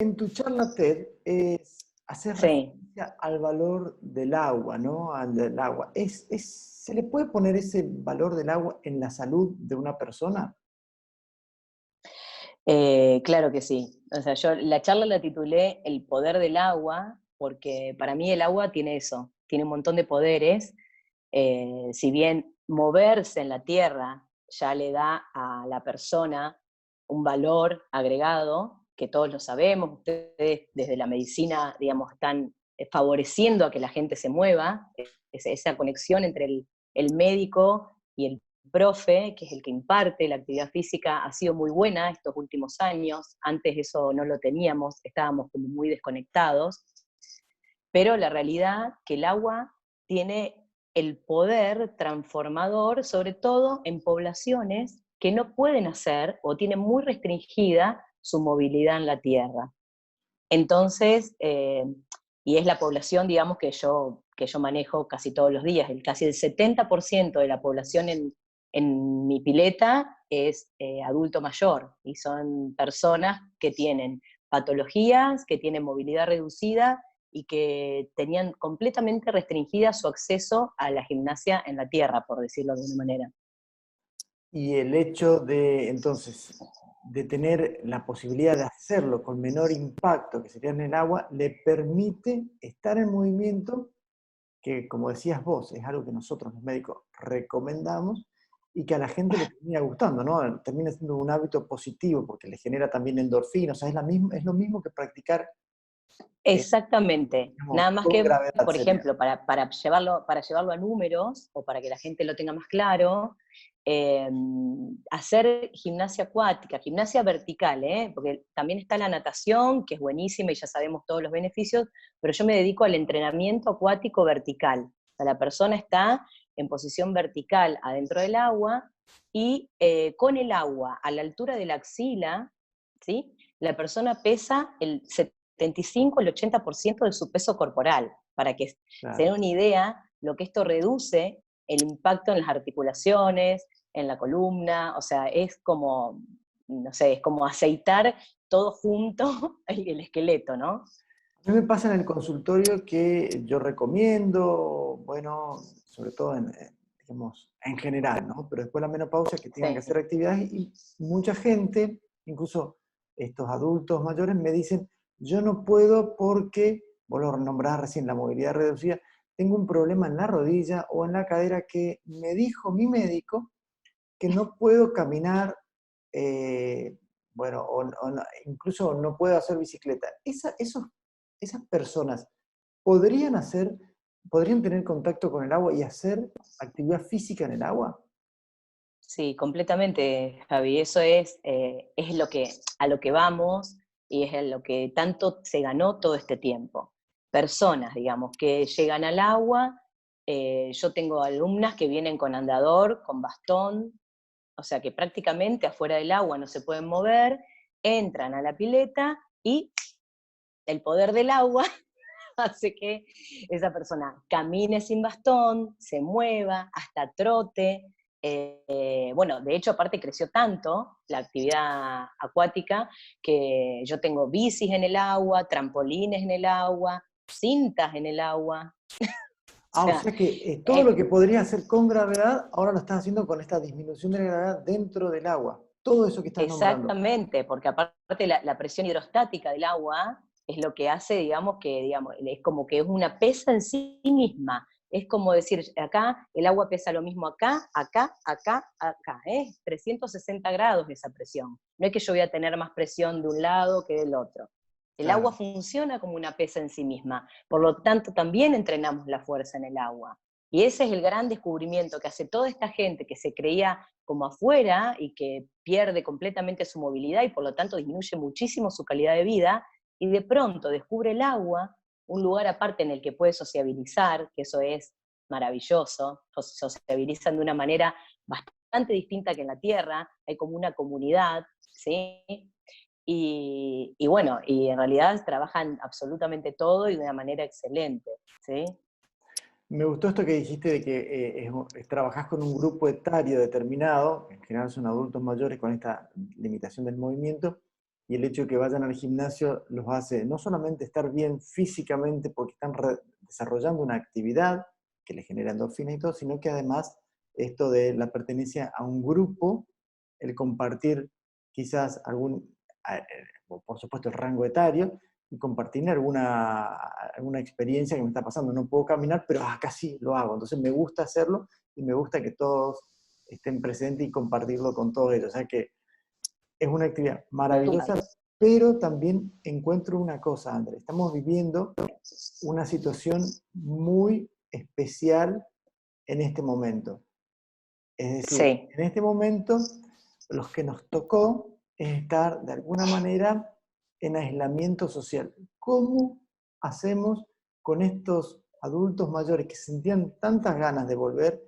En tu charla TED es hacer Sí, referencia al valor del agua, ¿no? Al del agua. ¿Se le puede poner ese valor del agua en la salud de una persona? claro que sí. O sea, yo la charla la titulé El poder del agua, porque para mí el agua tiene eso, tiene un montón de poderes. Si bien moverse en la tierra ya le da a la persona un valor agregado, que todos lo sabemos, ustedes desde la medicina, digamos, están favoreciendo a que la gente se mueva, esa conexión entre el médico y el profe, que es el que imparte la actividad física, ha sido muy buena estos últimos años. Antes eso no lo teníamos, estábamos como muy desconectados, pero la realidad que el agua tiene el poder transformador, sobre todo en poblaciones que no pueden hacer o tienen muy restringida su movilidad en la tierra. Entonces, y es la población, digamos, que yo manejo casi todos los días. Casi el 70% de la población en mi pileta es adulto mayor y son personas que tienen patologías, que tienen movilidad reducida y que tenían completamente restringida su acceso a la gimnasia en la tierra, por decirlo de una manera. Y el hecho de, entonces, de tener la posibilidad de hacerlo con menor impacto, que sería en el agua, le permite estar en movimiento, que como decías vos, es algo que nosotros los médicos recomendamos y que a la gente le termina gustando, ¿no? Termina siendo un hábito positivo porque le genera también endorfina, o sea, es lo mismo que practicar, Exactamente. digamos, Nada más con que, gravedad por sería. ejemplo, para llevarlo a números o para que la gente lo tenga más claro, eh, hacer gimnasia acuática, gimnasia vertical, porque también está la natación, que es buenísima y ya sabemos todos los beneficios, pero yo me dedico al entrenamiento acuático vertical. O sea, la persona está en posición vertical adentro del agua y con el agua a la altura de la axila, ¿sí? La persona pesa el 75 al 80% de su peso corporal, para que se Claro. den una idea lo que esto reduce el impacto en las articulaciones, en la columna, o sea, es como, no sé, es como aceitar todo junto el esqueleto, ¿no? A mí me pasa en el consultorio que yo recomiendo, bueno, sobre todo digamos, en general, ¿no? Pero después de la menopausia que tengan que Sí, hacer actividades y mucha gente, incluso estos adultos mayores, me dicen, yo no puedo porque, vos lo nombrás recién, la movilidad reducida, tengo un problema en la rodilla o en la cadera que me dijo mi médico que no puedo caminar, bueno, incluso no puedo hacer bicicleta. Esas personas podrían podrían tener contacto con el agua y hacer actividad física en el agua. sí, completamente, Javi. Eso es a lo que vamos y es a lo que tanto se ganó todo este tiempo. Personas, digamos, que llegan al agua. Yo tengo alumnas que vienen con andador, con bastón, o sea que prácticamente afuera del agua no se pueden mover, entran a la pileta y el poder del agua hace que esa persona camine sin bastón, se mueva, hasta trote. Bueno, de hecho, aparte creció tanto la actividad acuática que yo tengo bicis en el agua, trampolines en el agua, cintas en el agua. O Ah, o sea, sea que todo lo eh, que podrías hacer con gravedad, ahora lo estás haciendo con esta disminución de la gravedad dentro del agua. Todo eso que estás nombrando. exactamente, porque aparte la presión hidrostática del agua es lo que hace, digamos, es como que es una pesa en sí misma. Es como decir, acá el agua pesa lo mismo acá, acá, acá, acá. 360 grados esa presión. No es que yo voy a tener más presión de un lado que del otro. El agua Claro. funciona como una pesa en sí misma. Por lo tanto, también entrenamos la fuerza en el agua. Y ese es el gran descubrimiento que hace toda esta gente que se creía como afuera y que pierde completamente su movilidad y por lo tanto disminuye muchísimo su calidad de vida, y de pronto descubre el agua, un lugar aparte en el que puede sociabilizar, que eso es maravilloso, sociabilizan de una manera bastante distinta que en la Tierra, hay como una comunidad, ¿sí? Y bueno, y en realidad trabajan absolutamente todo y de una manera excelente, ¿sí? Me gustó esto que dijiste de que trabajás con un grupo etario determinado, en general son adultos mayores con esta limitación del movimiento, y el hecho de que vayan al gimnasio los hace no solamente estar bien físicamente porque están desarrollando una actividad que les genera endorfina y todo, sino que además esto de la pertenencia a un grupo, el compartir quizás por supuesto el rango etario, y compartir alguna experiencia que me está pasando. No puedo caminar, pero acá sí lo hago. Entonces me gusta hacerlo y me gusta que todos estén presentes y compartirlo con todos ellos. O sea que es una actividad maravillosa, pero también encuentro una cosa, Andrés. Estamos viviendo una situación muy especial en este momento. Es decir, Sí. en este momento, los que nos tocó es estar de alguna manera en aislamiento social. ¿Cómo hacemos con estos adultos mayores que sentían tantas ganas de volver?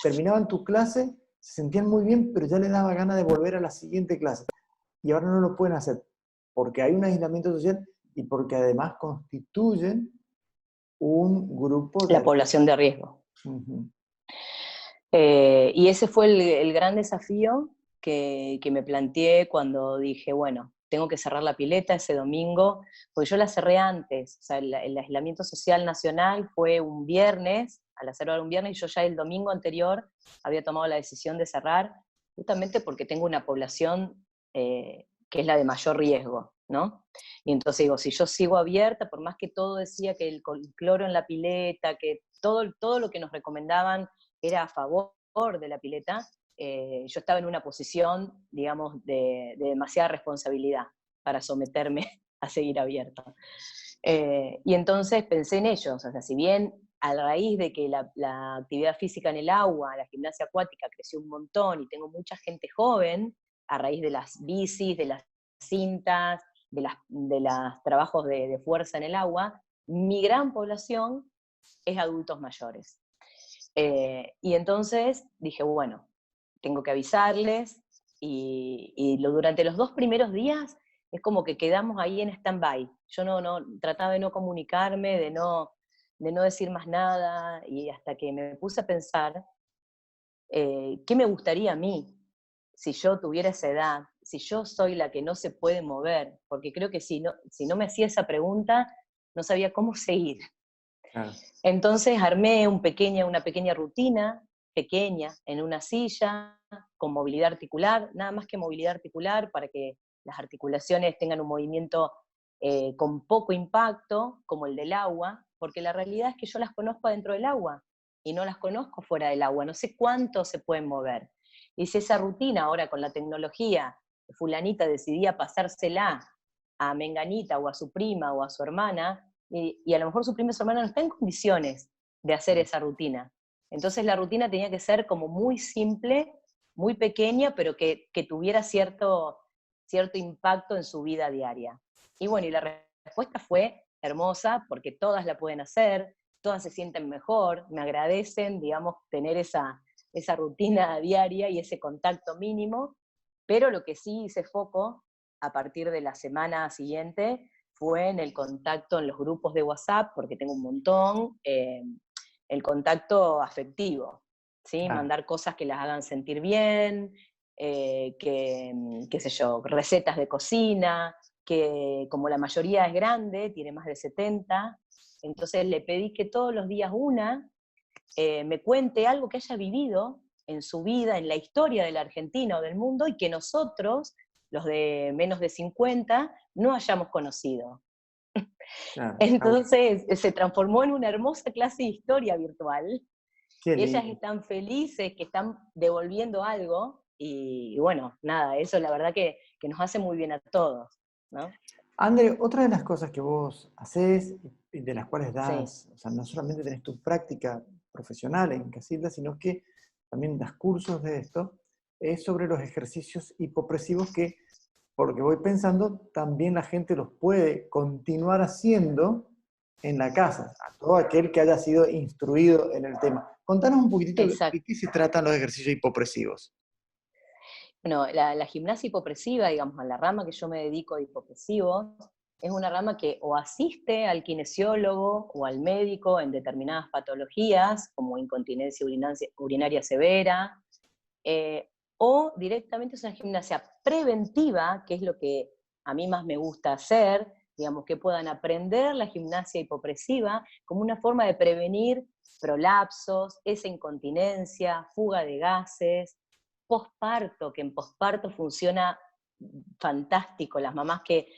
Terminaban tu clase, se sentían muy bien, pero ya les daba ganas de volver a la siguiente clase. Y ahora no lo pueden hacer porque hay un aislamiento social y porque además constituyen un grupo La de población riesgo. de riesgo. Uh-huh. Y ese fue el gran desafío que me planteé cuando dije, bueno, tengo que cerrar la pileta ese domingo, porque yo la cerré antes, o sea, el aislamiento social nacional fue un viernes, a las 0 horas un viernes, y yo ya el domingo anterior había tomado la decisión de cerrar, justamente porque tengo una población que es la de mayor riesgo, ¿no? Y entonces digo, si yo sigo abierta, por más que todo decía que el cloro en la pileta, que todo lo que nos recomendaban era a favor de la pileta, yo estaba en una posición, digamos, de demasiada responsabilidad para someterme a seguir abierta. Y entonces pensé en ellos, o sea, si bien a raíz de que la actividad física en el agua, la gimnasia acuática creció un montón y tengo mucha gente joven, a raíz de las bicis, de las cintas, de los trabajos de fuerza en el agua, mi gran población es adultos mayores. Y entonces dije, bueno, tengo que avisarles, y durante los 2 primeros días es como que quedamos ahí en stand-by. Yo trataba de no comunicarme, de no decir más nada, y hasta que me puse a pensar qué me gustaría a mí si yo tuviera esa edad, si yo soy la que no se puede mover, porque creo que si no me hacía esa pregunta, no sabía cómo seguir. Claro. Entonces armé una pequeña rutina, pequeña, en una silla, con movilidad articular, nada más que movilidad articular, para que las articulaciones tengan un movimiento con poco impacto, como el del agua, porque la realidad es que yo las conozco dentro del agua, y no las conozco fuera del agua, no sé cuánto se pueden mover. Y si esa rutina ahora con la tecnología, fulanita decidía pasársela a menganita o a su prima o a su hermana, y a lo mejor su prima y su hermana no están en condiciones de hacer esa rutina. Entonces la rutina tenía que ser como muy simple, muy pequeña, pero que tuviera cierto impacto en su vida diaria. Y bueno, y la respuesta fue hermosa, porque todas la pueden hacer, todas se sienten mejor, me agradecen, digamos, tener esa rutina diaria y ese contacto mínimo, pero lo que sí hice foco a partir de la semana siguiente fue en el contacto en los grupos de WhatsApp, porque tengo un montón, el contacto afectivo, ¿sí? Claro. Mandar cosas que las hagan sentir bien, qué sé yo, recetas de cocina, que como la mayoría es grande, tiene más de 70, entonces le pedí que todos los días me cuente algo que haya vivido en su vida, en la historia de la Argentina o del mundo, y que nosotros, los de menos de 50, no hayamos conocido. Claro. Entonces se transformó en una hermosa clase de historia virtual. Qué Ellas lindo. están felices, que están devolviendo algo, y bueno, nada, eso la verdad que nos hace muy bien a todos, ¿no? André, otra de las cosas que vos haces y de las cuales Sí, das, o sea, no solamente tenés tu práctica profesional en Casilda, sino que también das cursos de esto, es sobre los ejercicios hipopresivos que, por lo que voy pensando, también la gente los puede continuar haciendo en la casa, a todo aquel que haya sido instruido en el tema. Contanos un poquitito de exacto. qué se tratan los ejercicios hipopresivos. Bueno, la gimnasia hipopresiva, digamos, a la rama que yo me dedico de hipopresivos, es una rama que o asiste al kinesiólogo o al médico en determinadas patologías, como incontinencia urinaria severa, o directamente es una gimnasia preventiva, que es lo que a mí más me gusta hacer, digamos, que puedan aprender la gimnasia hipopresiva como una forma de prevenir prolapsos, esa incontinencia, fuga de gases, posparto, que en posparto funciona fantástico, las mamás que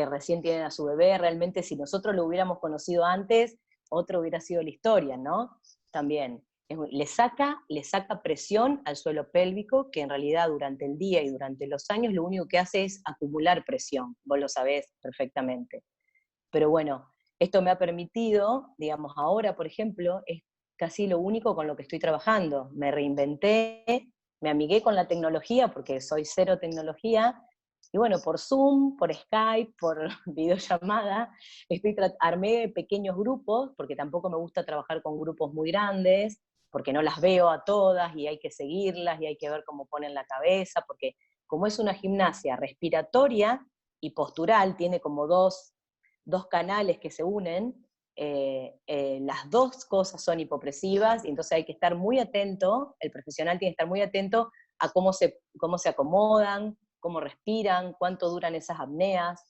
recién tienen a su bebé, realmente si nosotros lo hubiéramos conocido antes, otra hubiera sido la historia, ¿no? También le saca presión al suelo pélvico, que en realidad durante el día y durante los años lo único que hace es acumular presión, vos lo sabés perfectamente. Pero bueno, esto me ha permitido, digamos, ahora, por ejemplo, es casi lo único con lo que estoy trabajando. Me reinventé, me amigué con la tecnología, porque soy cero tecnología, y bueno, por Zoom, por Skype, por videollamada, armé pequeños grupos, porque tampoco me gusta trabajar con grupos muy grandes, porque no las veo a todas y hay que seguirlas y hay que ver cómo ponen la cabeza, porque como es una gimnasia respiratoria y postural, tiene como dos canales que se unen, las dos cosas son hipopresivas, y entonces hay que estar muy atento, el profesional tiene que estar muy atento a cómo se acomodan, cómo respiran, cuánto duran esas apneas,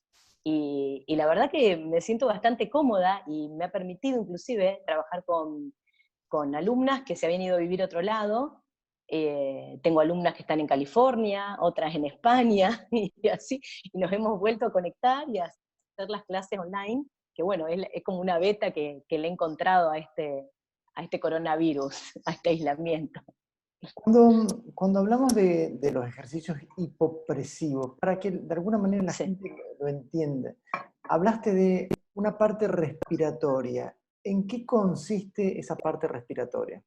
y la verdad que me siento bastante cómoda y me ha permitido inclusive trabajar con alumnas que se habían ido a vivir a otro lado. Tengo alumnas que están en California, otras en España, y así, y nos hemos vuelto a conectar y a hacer las clases online, que bueno, es como una beta que le he encontrado a este coronavirus, a este aislamiento. Cuando hablamos de los ejercicios hipopresivos, para que de alguna manera la Sí. gente lo entienda, hablaste de una parte respiratoria. ¿En qué consiste esa parte respiratoria?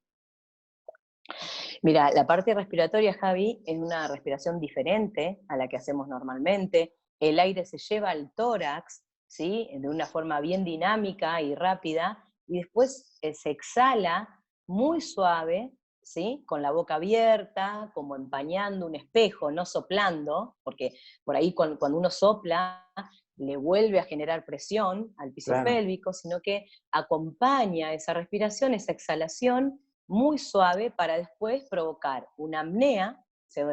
Mira, la parte respiratoria, Javi, es una respiración diferente a la que hacemos normalmente. El aire se lleva al tórax, ¿sí? De una forma bien dinámica y rápida, y después se exhala muy suave, ¿sí? Con la boca abierta, como empañando un espejo, no soplando, porque por ahí cuando uno sopla le vuelve a generar presión al piso Claro. pélvico, sino que acompaña esa respiración, esa exhalación muy suave para después provocar una apnea,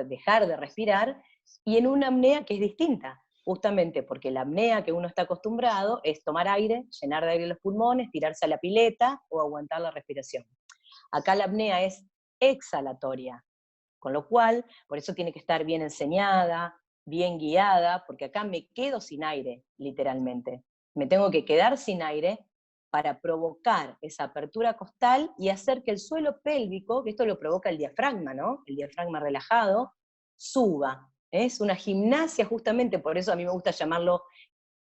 dejar de respirar, y en una apnea que es distinta, justamente porque la apnea que uno está acostumbrado es tomar aire, llenar de aire los pulmones, tirarse a la pileta o aguantar la respiración. Acá la apnea es exhalatoria, con lo cual, por eso tiene que estar bien enseñada, bien guiada, porque acá me quedo sin aire, literalmente. Me tengo que quedar sin aire para provocar esa apertura costal y hacer que el suelo pélvico, que esto lo provoca el diafragma, ¿no? El diafragma relajado, suba. Es una gimnasia, justamente por eso a mí me gusta llamarlo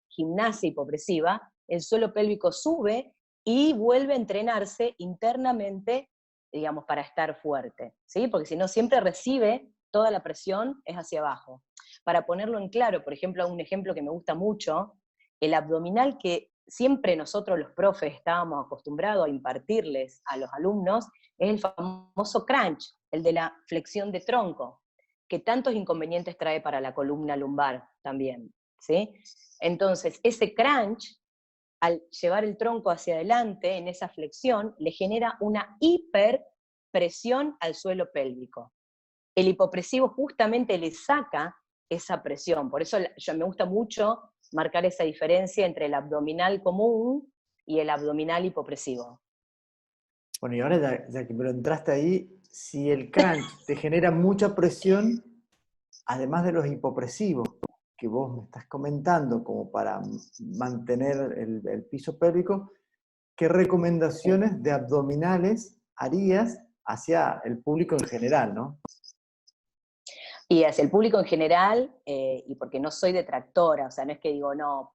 gimnasia hipopresiva. El suelo pélvico sube y vuelve a entrenarse internamente, digamos, para estar fuerte, ¿sí? Porque si no, siempre recibe toda la presión, es hacia abajo. Para ponerlo en claro, por ejemplo, un ejemplo que me gusta mucho, el abdominal que siempre nosotros los profes estábamos acostumbrados a impartirles a los alumnos, es el famoso crunch, el de la flexión de tronco, que tantos inconvenientes trae para la columna lumbar también, ¿sí? Entonces, ese crunch, al llevar el tronco hacia adelante en esa flexión, le genera una hiperpresión al suelo pélvico. El hipopresivo justamente le saca esa presión, por eso me gusta mucho marcar esa diferencia entre el abdominal común y el abdominal hipopresivo. Bueno, y ahora ya que me lo entraste ahí, si el crunch te genera mucha presión, además de los hipopresivos que vos me estás comentando como para mantener el piso pélvico, ¿qué Sí. recomendaciones de abdominales harías hacia el público en general, no? Y hacia el público en general, y porque no soy detractora, o sea, no es que digo, no,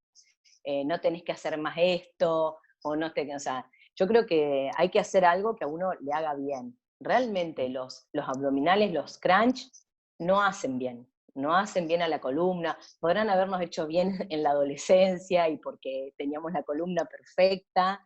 no tenés que hacer más esto, o no te, o sea, yo creo que hay que hacer algo que a uno le haga bien. Realmente los abdominales, los crunch, no hacen bien, no hacen bien a la columna, podrán habernos hecho bien en la adolescencia y porque teníamos la columna perfecta,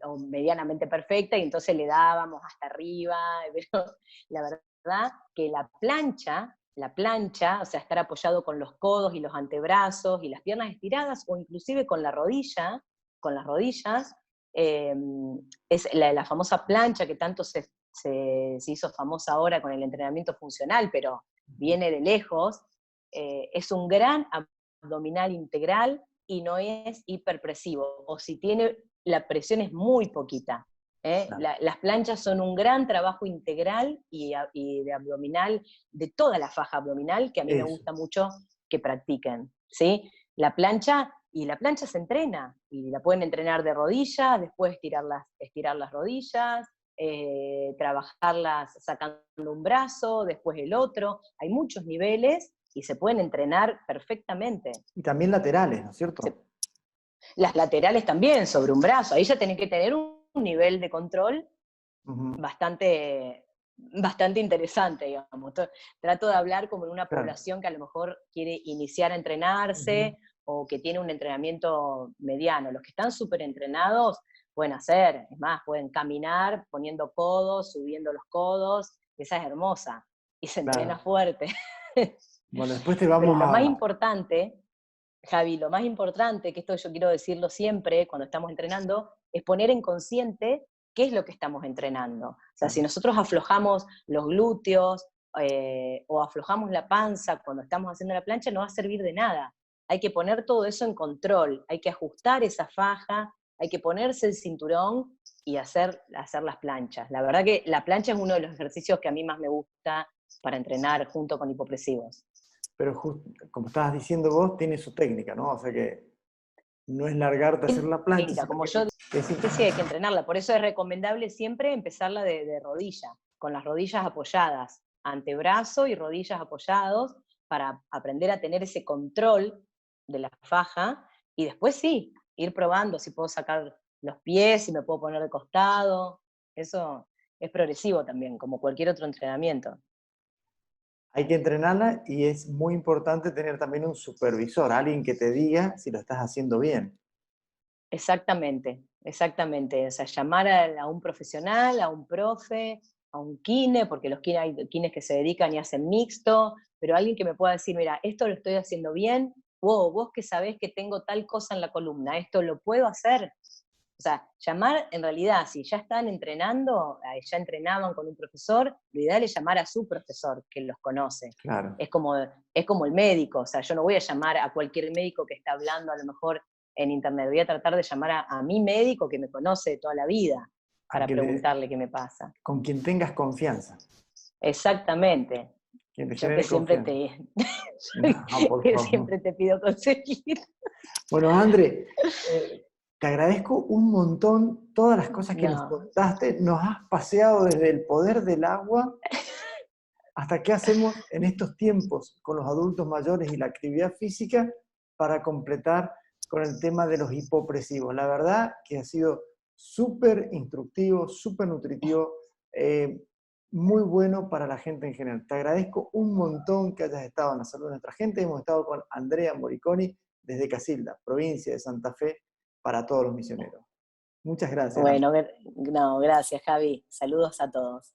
o medianamente perfecta, y entonces le dábamos hasta arriba, pero la verdad que la plancha, o sea, estar apoyado con los codos y los antebrazos y las piernas estiradas, o inclusive con la rodilla, con las rodillas, es la famosa plancha que tanto se hizo famosa ahora con el entrenamiento funcional, pero viene de lejos, es un gran abdominal integral y no es hiperpresivo, o si tiene, la presión es muy poquita. Claro. Las planchas son un gran trabajo integral y de abdominal, de toda la faja abdominal, que a mí me Eso. gusta mucho que practiquen, ¿sí? La plancha se entrena, y la pueden entrenar de rodillas, después estirar las rodillas, trabajarlas sacando un brazo, después el otro. Hay muchos niveles y se pueden entrenar perfectamente. Y también laterales, ¿no es cierto? Las laterales también, sobre un brazo. Ahí ya tienen que tener un nivel de control bastante, bastante interesante, digamos. Trato de hablar como en una Claro. población que a lo mejor quiere iniciar a entrenarse o que tiene un entrenamiento mediano. Los que están súper entrenados pueden hacer, es más, pueden caminar poniendo codos, subiendo los codos, esa es hermosa y se entrena Claro. fuerte. Bueno, después te Pero vamos lo más a... importante, Javi, lo más importante, que esto yo quiero decirlo siempre cuando estamos entrenando, es poner en consciente qué es lo que estamos entrenando. O sea, si nosotros aflojamos los glúteos o aflojamos la panza cuando estamos haciendo la plancha, no va a servir de nada. Hay que poner todo eso en control, hay que ajustar esa faja, hay que ponerse el cinturón y hacer las planchas. La verdad que la plancha es uno de los ejercicios que a mí más me gusta para entrenar junto con hipopresivos. Pero como estabas diciendo vos, tiene su técnica, ¿no? O sea que no es largarte a hacer la plancha, Técnica, sino como yo que sí. sí, hay que entrenarla. Por eso es recomendable siempre empezarla de rodilla, con las rodillas apoyadas, antebrazo y rodillas apoyados, para aprender a tener ese control de la faja, y después sí, ir probando si puedo sacar los pies, si me puedo poner de costado. Eso es progresivo también, como cualquier otro entrenamiento. Hay que entrenarla y es muy importante tener también un supervisor, alguien que te diga si lo estás haciendo bien. Exactamente, exactamente. O sea, llamar a un profesional, a un profe, a un kine, porque hay kines que se dedican y hacen mixto, pero alguien que me pueda decir, mira, esto lo estoy haciendo bien, wow, vos que sabés que tengo tal cosa en la columna, esto lo puedo hacer. O sea, llamar en realidad, si ya están entrenando, ya entrenaban con un profesor, lo ideal es llamar a su profesor, que los conoce. Claro. Es como el médico, o sea, yo no voy a llamar a cualquier médico que está hablando a lo mejor en internet, voy a tratar de llamar a mi médico que me conoce de toda la vida A para que preguntarle qué me pasa. con quien tengas confianza, Exactamente. quien te Yo que genere siempre confianza. te, No, por que favor. siempre te pido conseguir. Bueno, André, te agradezco un montón todas las cosas que nos No, contaste. Nos has paseado desde el poder del agua hasta qué hacemos en estos tiempos con los adultos mayores y la actividad física para completar con el tema de los hipopresivos. La verdad que ha sido súper instructivo, súper nutritivo, muy bueno para la gente en general. Te agradezco un montón que hayas estado en la salud de nuestra gente. Hemos estado con Andrea Moriconi desde Casilda, provincia de Santa Fe, para todos los misioneros. Muchas gracias, Andrea. bueno, no, gracias Javi. Saludos a todos.